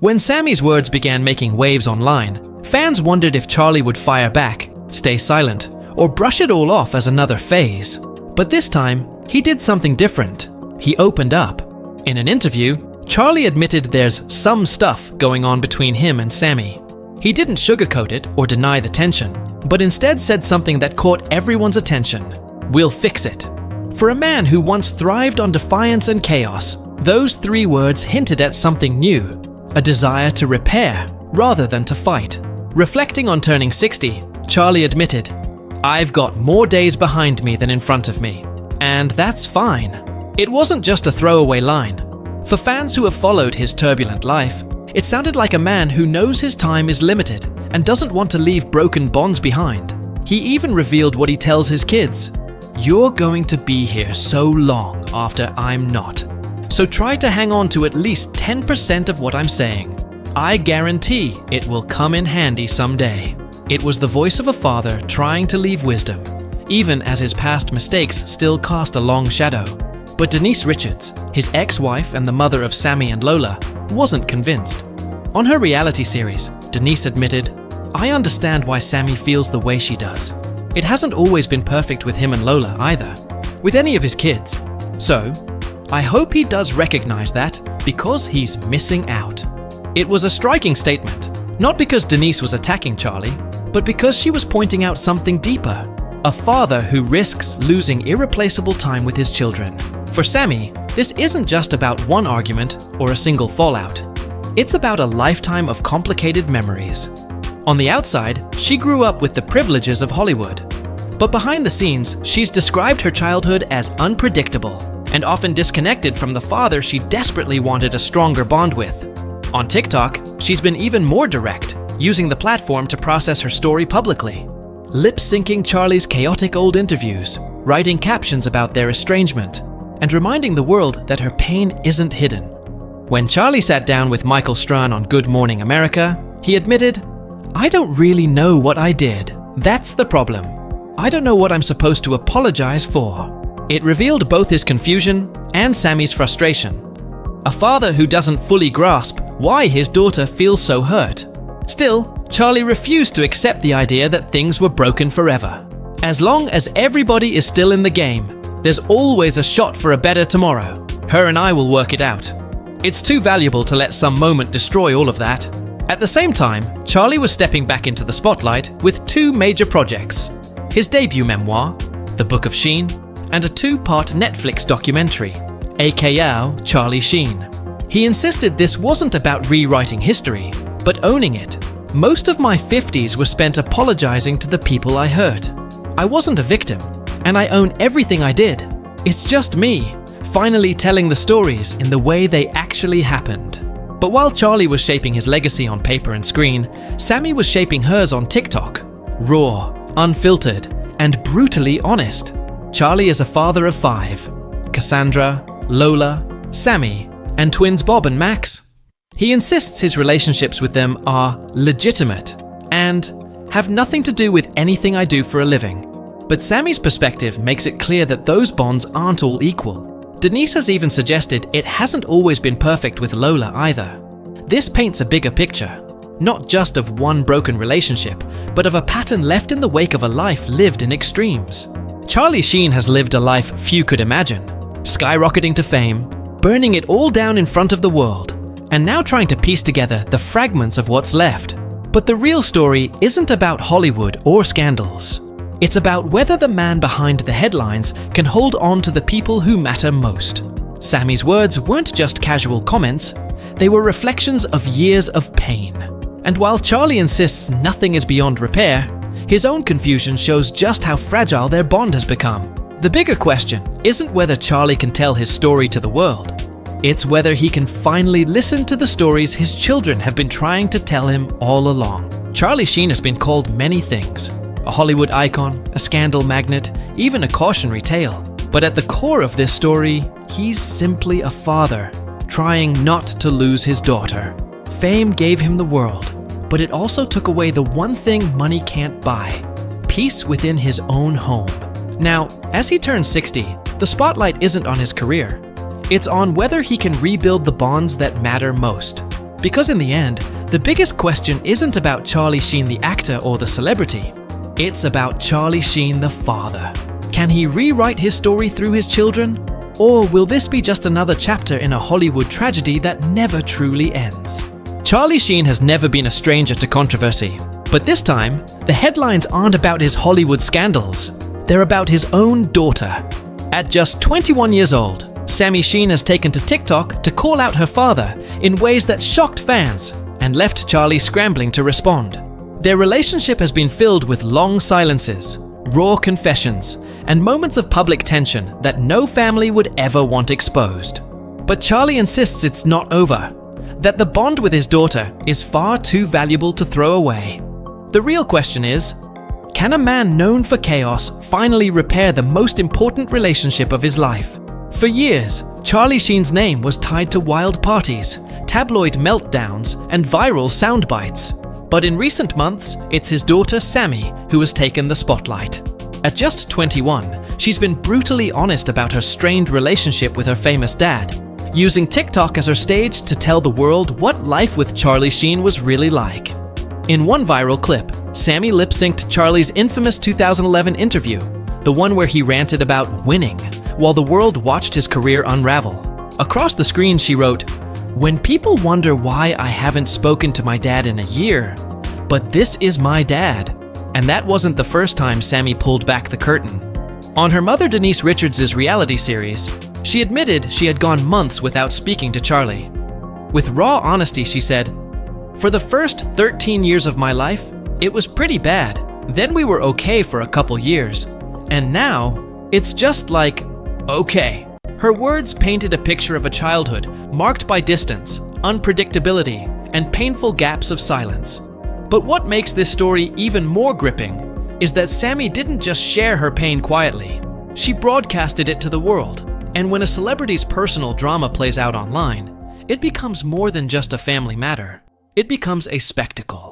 When Sami's words began making waves online, fans wondered if Charlie would fire back, stay silent, or brush it all off as another phase. But this time, he did something different. He opened up. In an interview, Charlie admitted there's some stuff going on between him and Sami. He didn't sugarcoat it or deny the tension, but instead said something that caught everyone's attention. "We'll fix it." For a man who once thrived on defiance and chaos, those 3 words hinted at something new, a desire to repair rather than to fight. Reflecting on turning 60, Charlie admitted, "I've got more days behind me than in front of me, and that's fine." It wasn't just a throwaway line. For fans who have followed his turbulent life, it sounded like a man who knows his time is limited and doesn't want to leave broken bonds behind. He even revealed what he tells his kids. "You're going to be here so long after I'm not. So try to hang on to at least 10% of what I'm saying. I guarantee it will come in handy someday." It was the voice of a father trying to leave wisdom, even as his past mistakes still cast a long shadow. But Denise Richards, his ex-wife and the mother of Sami and Lola, wasn't convinced. On her reality series, Denise admitted, "I understand why Sami feels the way she does. It hasn't always been perfect with him and Lola either, with any of his kids. So, I hope he does recognize that because he's missing out." It was a striking statement, not because Denise was attacking Charlie, but because she was pointing out something deeper. A father who risks losing irreplaceable time with his children. For Sami, this isn't just about one argument or a single fallout. It's about a lifetime of complicated memories. On the outside, she grew up with the privileges of Hollywood. But behind the scenes, she's described her childhood as unpredictable and often disconnected from the father she desperately wanted a stronger bond with. On TikTok, she's been even more direct, using the platform to process her story publicly. Lip-syncing Charlie's chaotic old interviews, writing captions about their estrangement, and reminding the world that her pain isn't hidden. When Charlie sat down with Michael Strahan on Good Morning America, he admitted, "I don't really know what I did. That's the problem. I don't know what I'm supposed to apologize for." It revealed both his confusion and Sami's frustration. A father who doesn't fully grasp why his daughter feels so hurt. Still, Charlie refused to accept the idea that things were broken forever. As long as everybody is still in the game, there's always a shot for a better tomorrow. Her and I will work it out. It's too valuable to let some moment destroy all of that. At the same time, Charlie was stepping back into the spotlight with 2 major projects. His debut memoir, The Book of Sheen, and a 2-part Netflix documentary, aka Charlie Sheen. He insisted this wasn't about rewriting history, but owning it. "Most of my 50s were spent apologizing to the people I hurt. I wasn't a victim, and I own everything I did. It's just me, finally telling the stories in the way they actually happened." But while Charlie was shaping his legacy on paper and screen, Sami was shaping hers on TikTok. Raw, unfiltered, and brutally honest. Charlie is a father of 5. Cassandra, Lola, Sami, and twins Bob and Max. He insists his relationships with them are legitimate and have nothing to do with anything I do for a living. But Sami's perspective makes it clear that those bonds aren't all equal. Denise has even suggested it hasn't always been perfect with Lola either. This paints a bigger picture, not just of one broken relationship, but of a pattern left in the wake of a life lived in extremes. Charlie Sheen has lived a life few could imagine, skyrocketing to fame, burning it all down in front of the world, and now trying to piece together the fragments of what's left. But the real story isn't about Hollywood or scandals. It's about whether the man behind the headlines can hold on to the people who matter most. Sami's words weren't just casual comments, they were reflections of years of pain. And while Charlie insists nothing is beyond repair, his own confusion shows just how fragile their bond has become. The bigger question isn't whether Charlie can tell his story to the world. It's whether he can finally listen to the stories his children have been trying to tell him all along. Charlie Sheen has been called many things. A Hollywood icon, a scandal magnet, even a cautionary tale. But at the core of this story, he's simply a father, trying not to lose his daughter. Fame gave him the world, but it also took away the one thing money can't buy: peace within his own home. Now, as he turns 60, the spotlight isn't on his career. It's on whether he can rebuild the bonds that matter most. Because in the end, the biggest question isn't about Charlie Sheen the actor or the celebrity. It's about Charlie Sheen the father. Can he rewrite his story through his children? Or will this be just another chapter in a Hollywood tragedy that never truly ends? Charlie Sheen has never been a stranger to controversy. But this time, the headlines aren't about his Hollywood scandals. They're about his own daughter. At just 21 years old, Sami Sheen has taken to TikTok to call out her father in ways that shocked fans and left Charlie scrambling to respond. Their relationship has been filled with long silences, raw confessions, and moments of public tension that no family would ever want exposed. But Charlie insists it's not over, that the bond with his daughter is far too valuable to throw away. The real question is, can a man known for chaos finally repair the most important relationship of his life? For years, Charlie Sheen's name was tied to wild parties, tabloid meltdowns, and viral sound bites. But in recent months, it's his daughter Sami who has taken the spotlight. At just 21, she's been brutally honest about her strained relationship with her famous dad, using TikTok as her stage to tell the world what life with Charlie Sheen was really like. In one viral clip, Sami lip-synced Charlie's infamous 2011 interview, the one where he ranted about winning, while the world watched his career unravel. Across the screen she wrote, "When people wonder why I haven't spoken to my dad in a year, but this is my dad." And that wasn't the first time Sami pulled back the curtain. On her mother Denise Richards' reality series, she admitted she had gone months without speaking to Charlie. With raw honesty, she said, "For the first 13 years of my life, it was pretty bad. Then we were okay for a couple years. And now, it's just like, okay." Her words painted a picture of a childhood marked by distance, unpredictability, and painful gaps of silence. But what makes this story even more gripping is that Sami didn't just share her pain quietly. She broadcasted it to the world. And when a celebrity's personal drama plays out online, it becomes more than just a family matter. It becomes a spectacle.